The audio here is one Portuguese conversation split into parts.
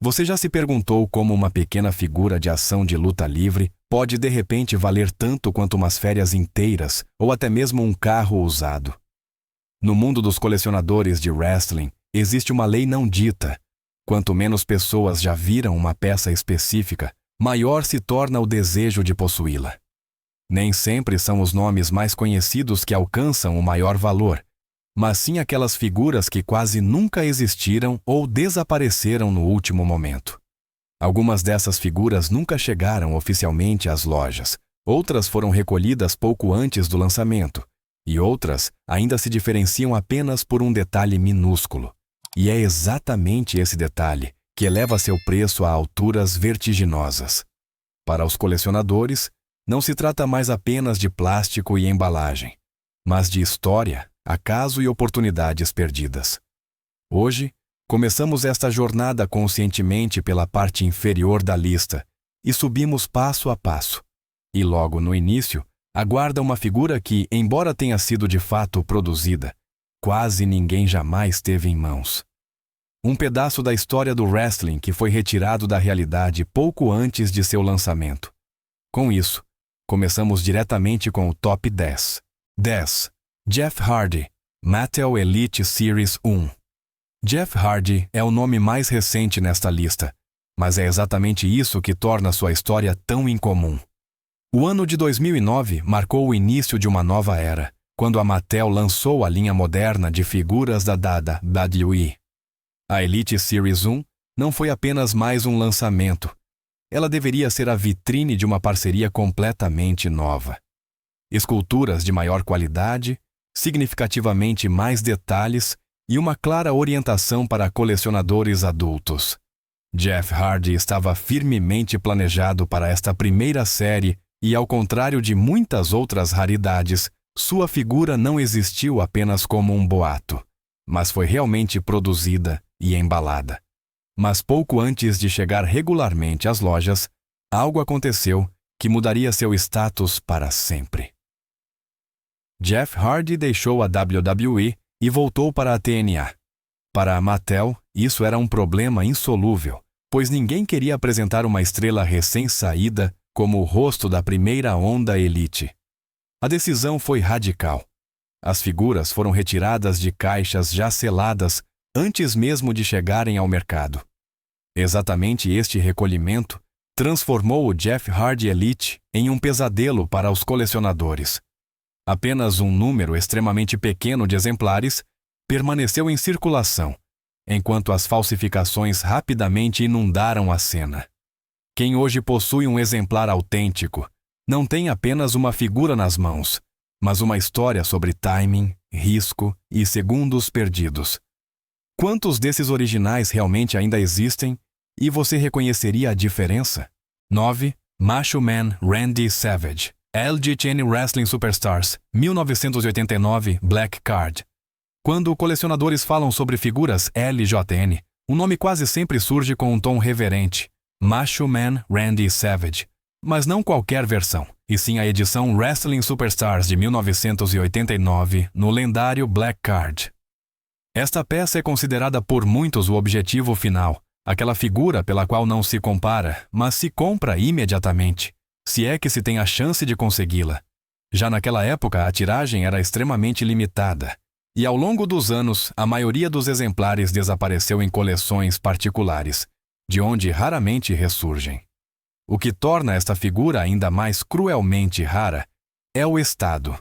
Você já se perguntou como uma pequena figura de ação de luta livre pode de repente valer tanto quanto umas férias inteiras ou até mesmo um carro usado? No mundo dos colecionadores de wrestling, existe uma lei não dita. Quanto menos pessoas já viram uma peça específica, maior se torna o desejo de possuí-la. Nem sempre são os nomes mais conhecidos que alcançam o maior valor, mas sim aquelas figuras que quase nunca existiram ou desapareceram no último momento. Algumas dessas figuras nunca chegaram oficialmente às lojas, outras foram recolhidas pouco antes do lançamento, e outras ainda se diferenciam apenas por um detalhe minúsculo. E é exatamente esse detalhe que eleva seu preço a alturas vertiginosas. Para os colecionadores, não se trata mais apenas de plástico e embalagem, mas de história, acaso e oportunidades perdidas. Hoje, começamos esta jornada conscientemente pela parte inferior da lista e subimos passo a passo. E logo no início, aguarda uma figura que, embora tenha sido de fato produzida, quase ninguém jamais teve em mãos. Um pedaço da história do wrestling que foi retirado da realidade pouco antes de seu lançamento. Com isso, começamos diretamente com o Top 10. 10. Jeff Hardy, Mattel Elite Series 1. Jeff Hardy é o nome mais recente nesta lista, mas é exatamente isso que torna sua história tão incomum. O ano de 2009 marcou o início de uma nova era, quando a Mattel lançou a linha moderna de figuras da WWE. A Elite Series 1 não foi apenas mais um lançamento. Ela deveria ser a vitrine de uma parceria completamente nova. Esculturas de maior qualidade, significativamente mais detalhes e uma clara orientação para colecionadores adultos. Jeff Hardy estava firmemente planejado para esta primeira série e, ao contrário de muitas outras raridades, sua figura não existiu apenas como um boato, mas foi realmente produzida e embalada. Mas pouco antes de chegar regularmente às lojas, algo aconteceu que mudaria seu status para sempre. Jeff Hardy deixou a WWE e voltou para a TNA. Para a Mattel, isso era um problema insolúvel, pois ninguém queria apresentar uma estrela recém-saída como o rosto da primeira onda Elite. A decisão foi radical. As figuras foram retiradas de caixas já seladas antes mesmo de chegarem ao mercado. Exatamente este recolhimento transformou o Jeff Hardy Elite em um pesadelo para os colecionadores. Apenas um número extremamente pequeno de exemplares permaneceu em circulação, enquanto as falsificações rapidamente inundaram a cena. Quem hoje possui um exemplar autêntico não tem apenas uma figura nas mãos, mas uma história sobre timing, risco e segundos perdidos. Quantos desses originais realmente ainda existem e você reconheceria a diferença? 9. Macho Man Randy Savage, LJN Wrestling Superstars, 1989, Black Card. Quando colecionadores falam sobre figuras LJN, o nome quase sempre surge com um tom reverente, Macho Man Randy Savage, mas não qualquer versão, e sim a edição Wrestling Superstars de 1989 no lendário Black Card. Esta peça é considerada por muitos o objetivo final, aquela figura pela qual não se compara, mas se compra imediatamente, se é que se tem a chance de consegui-la. Já naquela época, a tiragem era extremamente limitada, e ao longo dos anos, a maioria dos exemplares desapareceu em coleções particulares, de onde raramente ressurgem. O que torna esta figura ainda mais cruelmente rara é o estado.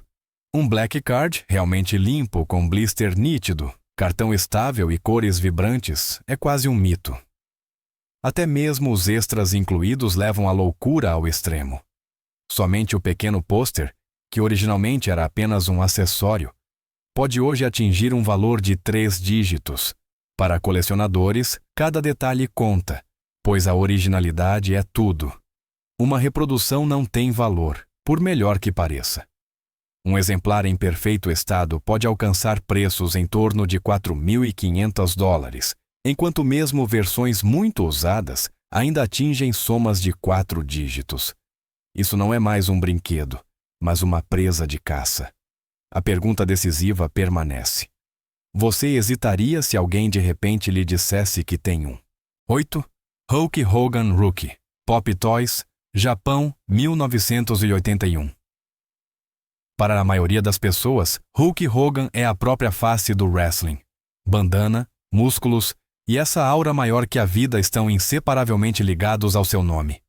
Um Black Card realmente limpo, com blister nítido, cartão estável e cores vibrantes é quase um mito. Até mesmo os extras incluídos levam a loucura ao extremo. Somente o pequeno pôster, que originalmente era apenas um acessório, pode hoje atingir um valor de 3 dígitos. Para colecionadores, cada detalhe conta, pois a originalidade é tudo. Uma reprodução não tem valor, por melhor que pareça. Um exemplar em perfeito estado pode alcançar preços em torno de $4.500, enquanto mesmo versões muito usadas ainda atingem somas de 4 dígitos. Isso não é mais um brinquedo, mas uma presa de caça. A pergunta decisiva permanece. Você hesitaria se alguém de repente lhe dissesse que tem um? 8. Hulk Hogan Rookie, Pop Toys, Japão, 1981. Para a maioria das pessoas, Hulk Hogan é a própria face do wrestling. Bandana, músculos e essa aura maior que a vida estão inseparavelmente ligados ao seu nome.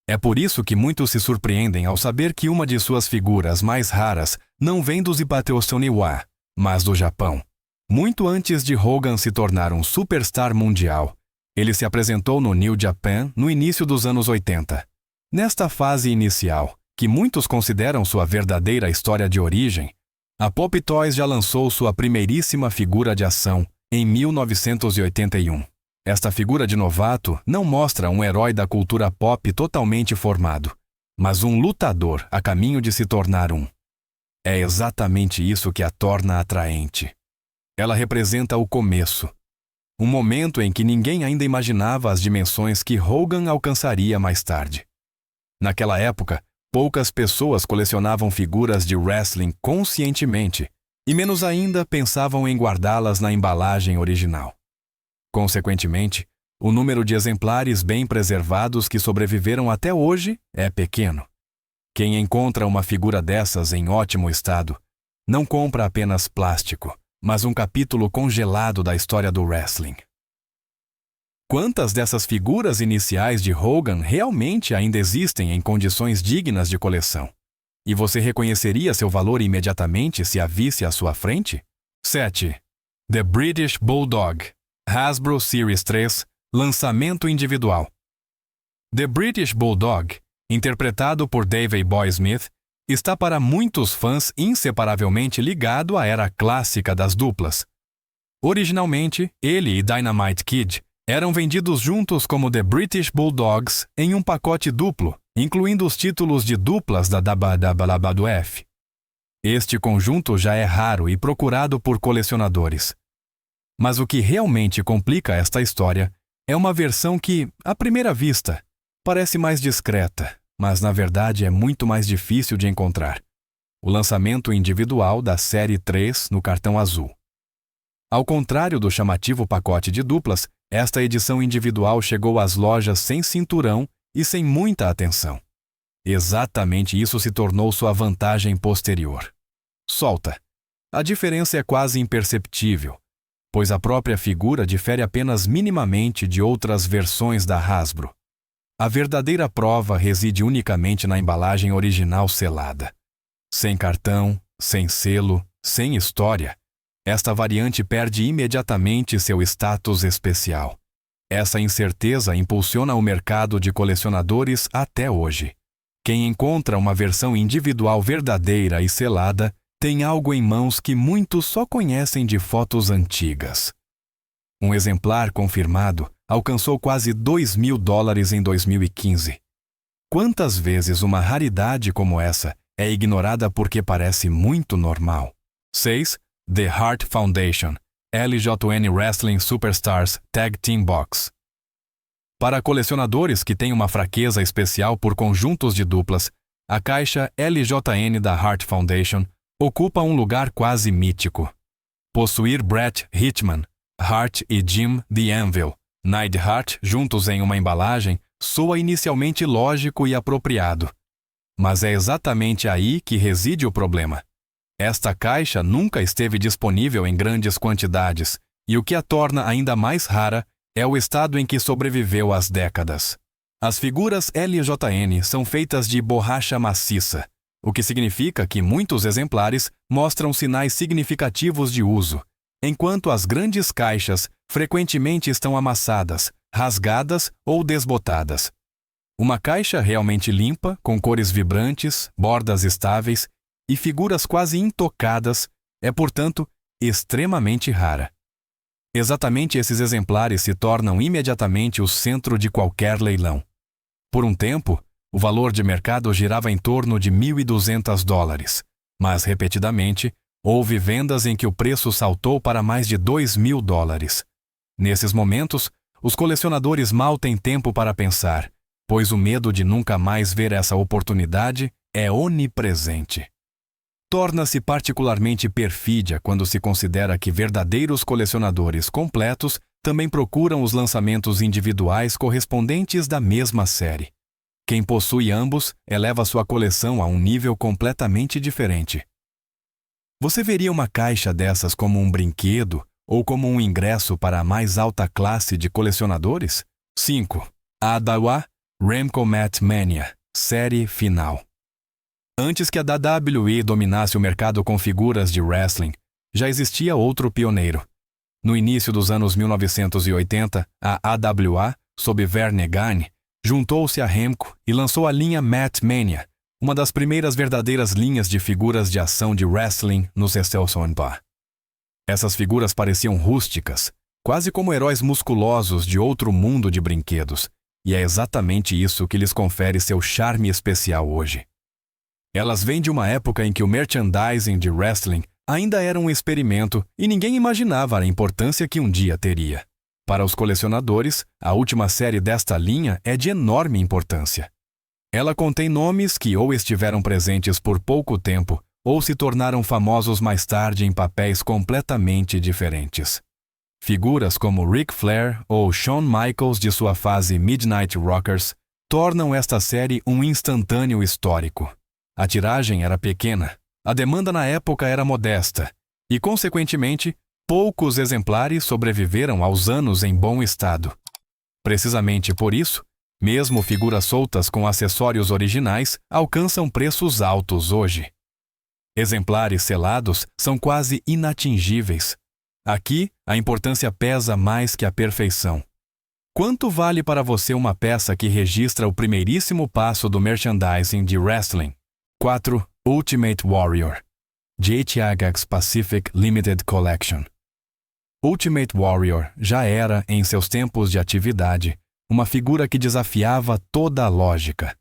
É por isso que muitos se surpreendem ao saber que uma de suas figuras mais raras não vem dos Ibateo-Soniwa, mas do Japão. Muito antes de Hogan se tornar um superstar mundial, ele se apresentou no New Japan no início dos anos 80. Nesta fase inicial, que muitos consideram sua verdadeira história de origem, a Pop Toys já lançou sua primeiríssima figura de ação em 1981. Esta figura de novato não mostra um herói da cultura pop totalmente formado, mas um lutador a caminho de se tornar um. É exatamente isso que a torna atraente. Ela representa o começo, um momento em que ninguém ainda imaginava as dimensões que Hogan alcançaria mais tarde. Naquela época, poucas pessoas colecionavam figuras de wrestling conscientemente, e menos ainda pensavam em guardá-las na embalagem original. Consequentemente, o número de exemplares bem preservados que sobreviveram até hoje é pequeno. Quem encontra uma figura dessas em ótimo estado, não compra apenas plástico, mas um capítulo congelado da história do wrestling. Quantas dessas figuras iniciais de Hogan realmente ainda existem em condições dignas de coleção? E você reconheceria seu valor imediatamente se a visse à sua frente? 7. The British Bulldog, Hasbro Series 3, lançamento individual. The British Bulldog, interpretado por Davey Boy Smith, está para muitos fãs inseparavelmente ligado à era clássica das duplas. Originalmente, ele e Dynamite Kid eram vendidos juntos como The British Bulldogs em um pacote duplo, incluindo os títulos de duplas da WWF. Este conjunto já é raro e procurado por colecionadores. Mas o que realmente complica esta história é uma versão que, à primeira vista, parece mais discreta, mas na verdade é muito mais difícil de encontrar. O lançamento individual da série 3 no cartão azul. Ao contrário do chamativo pacote de duplas, esta edição individual chegou às lojas sem cinturão e sem muita atenção. Exatamente isso se tornou sua vantagem posterior. Solta. A diferença é quase imperceptível, pois a própria figura difere apenas minimamente de outras versões da Hasbro. A verdadeira prova reside unicamente na embalagem original selada. Sem cartão, sem selo, sem história, esta variante perde imediatamente seu status especial. Essa incerteza impulsiona o mercado de colecionadores até hoje. Quem encontra uma versão individual verdadeira e selada tem algo em mãos que muitos só conhecem de fotos antigas. Um exemplar confirmado alcançou quase $2.000 em 2015. Quantas vezes uma raridade como essa é ignorada porque parece muito normal? 6. The Hart Foundation, LJN Wrestling Superstars Tag Team Box. Para colecionadores que têm uma fraqueza especial por conjuntos de duplas, a caixa LJN da Hart Foundation ocupa um lugar quase mítico. Possuir Bret Hitman, Hart e Jim The Anvil Neidhart juntos em uma embalagem soa inicialmente lógico e apropriado. Mas é exatamente aí que reside o problema. Esta caixa nunca esteve disponível em grandes quantidades, e o que a torna ainda mais rara é o estado em que sobreviveu às décadas. As figuras LJN são feitas de borracha maciça, o que significa que muitos exemplares mostram sinais significativos de uso, enquanto as grandes caixas frequentemente estão amassadas, rasgadas ou desbotadas. Uma caixa realmente limpa, com cores vibrantes, bordas estáveis e figuras quase intocadas, é, portanto, extremamente rara. Exatamente esses exemplares se tornam imediatamente o centro de qualquer leilão. Por um tempo, o valor de mercado girava em torno de $1.200, mas repetidamente houve vendas em que o preço saltou para mais de $2.000. Nesses momentos, os colecionadores mal têm tempo para pensar, pois o medo de nunca mais ver essa oportunidade é onipresente. Torna-se particularmente perfídia quando se considera que verdadeiros colecionadores completos também procuram os lançamentos individuais correspondentes da mesma série. Quem possui ambos eleva sua coleção a um nível completamente diferente. Você veria uma caixa dessas como um brinquedo ou como um ingresso para a mais alta classe de colecionadores? 5. AWA Remco Mat Mania, série final. Antes que a WWE dominasse o mercado com figuras de wrestling, já existia outro pioneiro. No início dos anos 1980, a AWA, sob Verne Gagne, juntou-se a Remco e lançou a linha Mat Mania, uma das primeiras verdadeiras linhas de figuras de ação de wrestling no Sestelson-Bar. Essas figuras pareciam rústicas, quase como heróis musculosos de outro mundo de brinquedos, e é exatamente isso que lhes confere seu charme especial hoje. Elas vêm de uma época em que o merchandising de wrestling ainda era um experimento e ninguém imaginava a importância que um dia teria. Para os colecionadores, a última série desta linha é de enorme importância. Ela contém nomes que ou estiveram presentes por pouco tempo ou se tornaram famosos mais tarde em papéis completamente diferentes. Figuras como Ric Flair ou Shawn Michaels de sua fase Midnight Rockers tornam esta série um instantâneo histórico. A tiragem era pequena, a demanda na época era modesta e, consequentemente, poucos exemplares sobreviveram aos anos em bom estado. Precisamente por isso, mesmo figuras soltas com acessórios originais alcançam preços altos hoje. Exemplares selados são quase inatingíveis. Aqui, a importância pesa mais que a perfeição. Quanto vale para você uma peça que registra o primeiríssimo passo do merchandising de wrestling? 4. Ultimate Warrior, JHX Pacific Limited Collection. Ultimate Warrior já era, em seus tempos de atividade, uma figura que desafiava toda a lógica.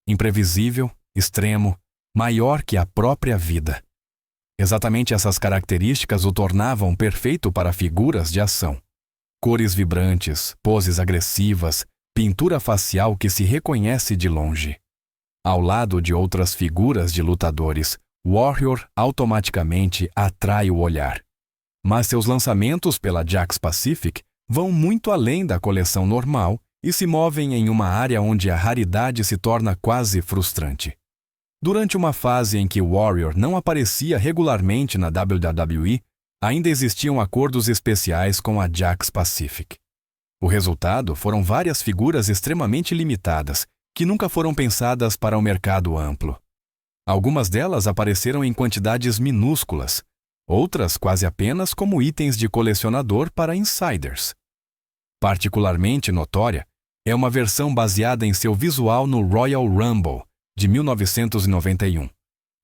Imprevisível, extremo, maior que a própria vida. Exatamente essas características o tornavam perfeito para figuras de ação. Cores vibrantes, poses agressivas, pintura facial que se reconhece de longe. Ao lado de outras figuras de lutadores, Warrior automaticamente atrai o olhar. Mas seus lançamentos pela Jakks Pacific vão muito além da coleção normal e se movem em uma área onde a raridade se torna quase frustrante. Durante uma fase em que Warrior não aparecia regularmente na WWE, ainda existiam acordos especiais com a Jakks Pacific. O resultado foram várias figuras extremamente limitadas, que nunca foram pensadas para o mercado amplo. Algumas delas apareceram em quantidades minúsculas, outras quase apenas como itens de colecionador para insiders. Particularmente notória é uma versão baseada em seu visual no Royal Rumble, de 1991,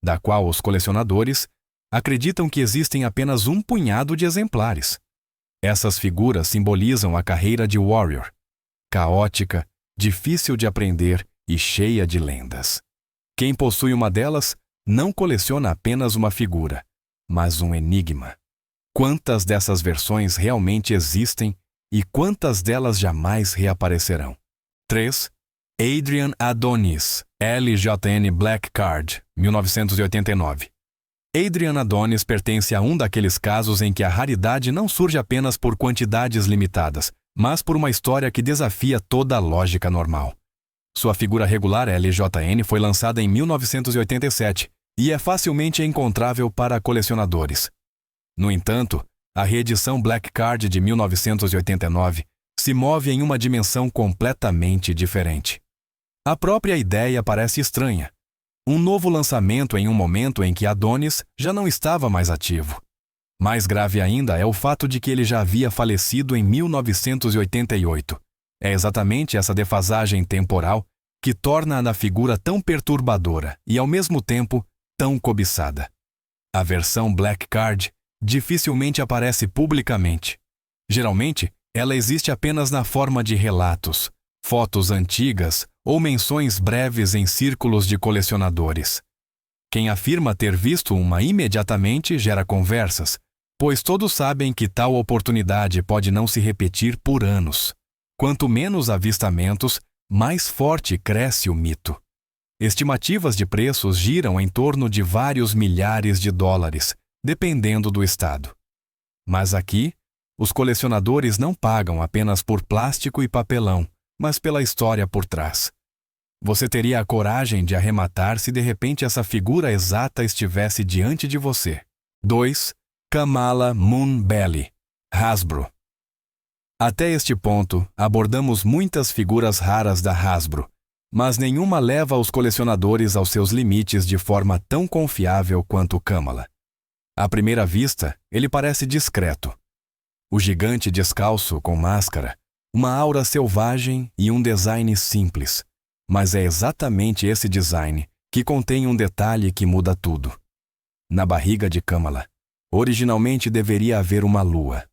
da qual os colecionadores acreditam que existem apenas um punhado de exemplares. Essas figuras simbolizam a carreira de Warrior, caótica, difícil de aprender e cheia de lendas. Quem possui uma delas não coleciona apenas uma figura, mas um enigma. Quantas dessas versões realmente existem e quantas delas jamais reaparecerão? 3. Adrian Adonis, LJN Black Card, 1989. Adrian Adonis pertence a um daqueles casos em que a raridade não surge apenas por quantidades limitadas, mas por uma história que desafia toda a lógica normal. Sua figura regular LJN foi lançada em 1987 e é facilmente encontrável para colecionadores. No entanto, a reedição Black Card de 1989 se move em uma dimensão completamente diferente. A própria ideia parece estranha. Um novo lançamento em um momento em que Adonis já não estava mais ativo. Mais grave ainda é o fato de que ele já havia falecido em 1988. É exatamente essa defasagem temporal que torna a figura tão perturbadora e, ao mesmo tempo, tão cobiçada. A versão Black Card dificilmente aparece publicamente. Geralmente, ela existe apenas na forma de relatos, fotos antigas ou menções breves em círculos de colecionadores. Quem afirma ter visto uma imediatamente gera conversas, pois todos sabem que tal oportunidade pode não se repetir por anos. Quanto menos avistamentos, mais forte cresce o mito. Estimativas de preços giram em torno de vários milhares de dólares, dependendo do estado. Mas aqui, os colecionadores não pagam apenas por plástico e papelão, mas pela história por trás. Você teria a coragem de arrematar se de repente essa figura exata estivesse diante de você. 2. Kamala Moon Belly, Hasbro. Até este ponto, abordamos muitas figuras raras da Hasbro, mas nenhuma leva os colecionadores aos seus limites de forma tão confiável quanto Kamala. À primeira vista, ele parece discreto. O gigante descalço com máscara, uma aura selvagem e um design simples. Mas é exatamente esse design que contém um detalhe que muda tudo. Na barriga de Kamala, originalmente deveria haver uma lua.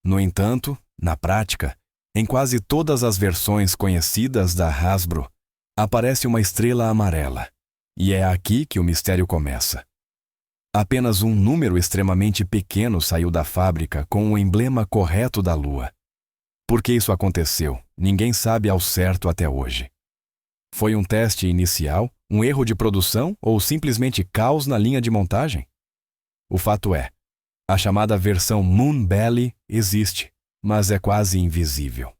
No entanto, na prática, em quase todas as versões conhecidas da Hasbro, aparece uma estrela amarela. E é aqui que o mistério começa. Apenas um número extremamente pequeno saiu da fábrica com o emblema correto da lua. Por que isso aconteceu, ninguém sabe ao certo até hoje. Foi um teste inicial, um erro de produção ou simplesmente caos na linha de montagem? O fato é, a chamada versão Moon Belly existe, mas é quase invisível.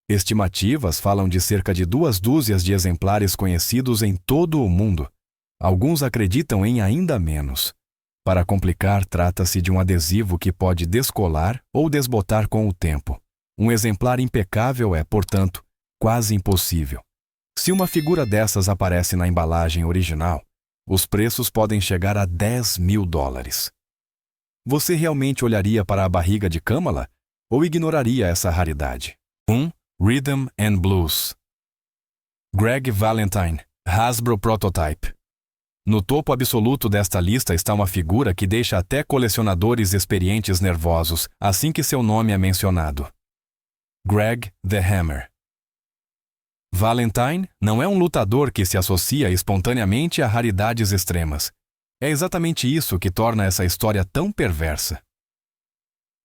Estimativas falam de cerca de 2 dúzias de exemplares conhecidos em todo o mundo. Alguns acreditam em ainda menos. Para complicar, trata-se de um adesivo que pode descolar ou desbotar com o tempo. Um exemplar impecável é, portanto, quase impossível. Se uma figura dessas aparece na embalagem original, os preços podem chegar a $10.000. Você realmente olharia para a barriga de Kamala ou ignoraria essa raridade? 1. Rhythm and Blues. Greg Valentine, Hasbro Prototype. No topo absoluto desta lista está uma figura que deixa até colecionadores experientes nervosos assim que seu nome é mencionado. Greg the Hammer. Valentine não é um lutador que se associa espontaneamente a raridades extremas. É exatamente isso que torna essa história tão perversa.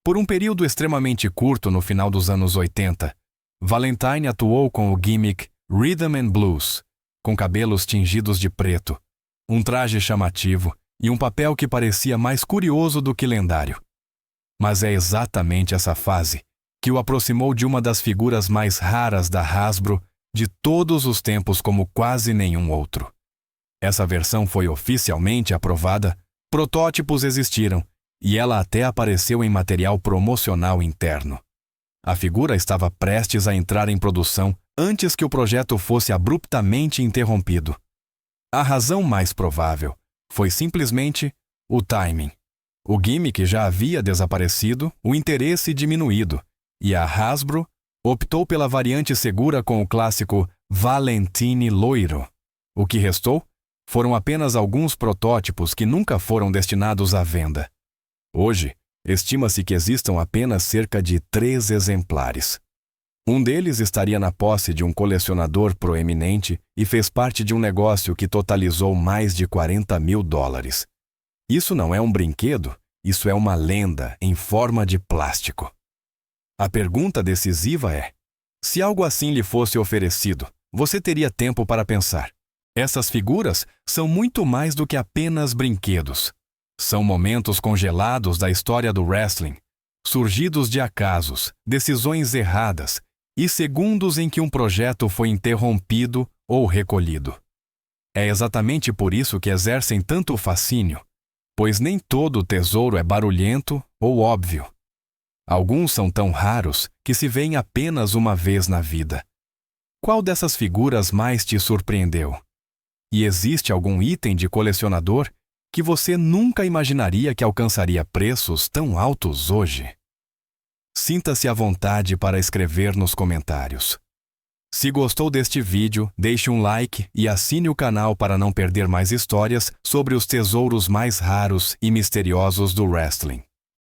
Por um período extremamente curto no final dos anos 80, Valentine atuou com o gimmick Rhythm and Blues, com cabelos tingidos de preto, um traje chamativo e um papel que parecia mais curioso do que lendário. Mas é exatamente essa fase que o aproximou de uma das figuras mais raras da Hasbro de todos os tempos como quase nenhum outro. Essa versão foi oficialmente aprovada, protótipos existiram, e ela até apareceu em material promocional interno. A figura estava prestes a entrar em produção antes que o projeto fosse abruptamente interrompido. A razão mais provável foi simplesmente o timing. O gimmick já havia desaparecido, o interesse diminuído, e a Hasbro optou pela variante segura com o clássico Valentine loiro. O que restou foram apenas alguns protótipos que nunca foram destinados à venda. Hoje, estima-se que existam apenas cerca de 3 exemplares. Um deles estaria na posse de um colecionador proeminente e fez parte de um negócio que totalizou mais de $40.000. Isso não é um brinquedo, isso é uma lenda em forma de plástico. A pergunta decisiva é: se algo assim lhe fosse oferecido, você teria tempo para pensar. Essas figuras são muito mais do que apenas brinquedos. São momentos congelados da história do wrestling, surgidos de acasos, decisões erradas e segundos em que um projeto foi interrompido ou recolhido. É exatamente por isso que exercem tanto fascínio, pois nem todo tesouro é barulhento ou óbvio. Alguns são tão raros que se veem apenas uma vez na vida. Qual dessas figuras mais te surpreendeu? E existe algum item de colecionador que você nunca imaginaria que alcançaria preços tão altos hoje? Sinta-se à vontade para escrever nos comentários. Se gostou deste vídeo, deixe um like e assine o canal para não perder mais histórias sobre os tesouros mais raros e misteriosos do wrestling.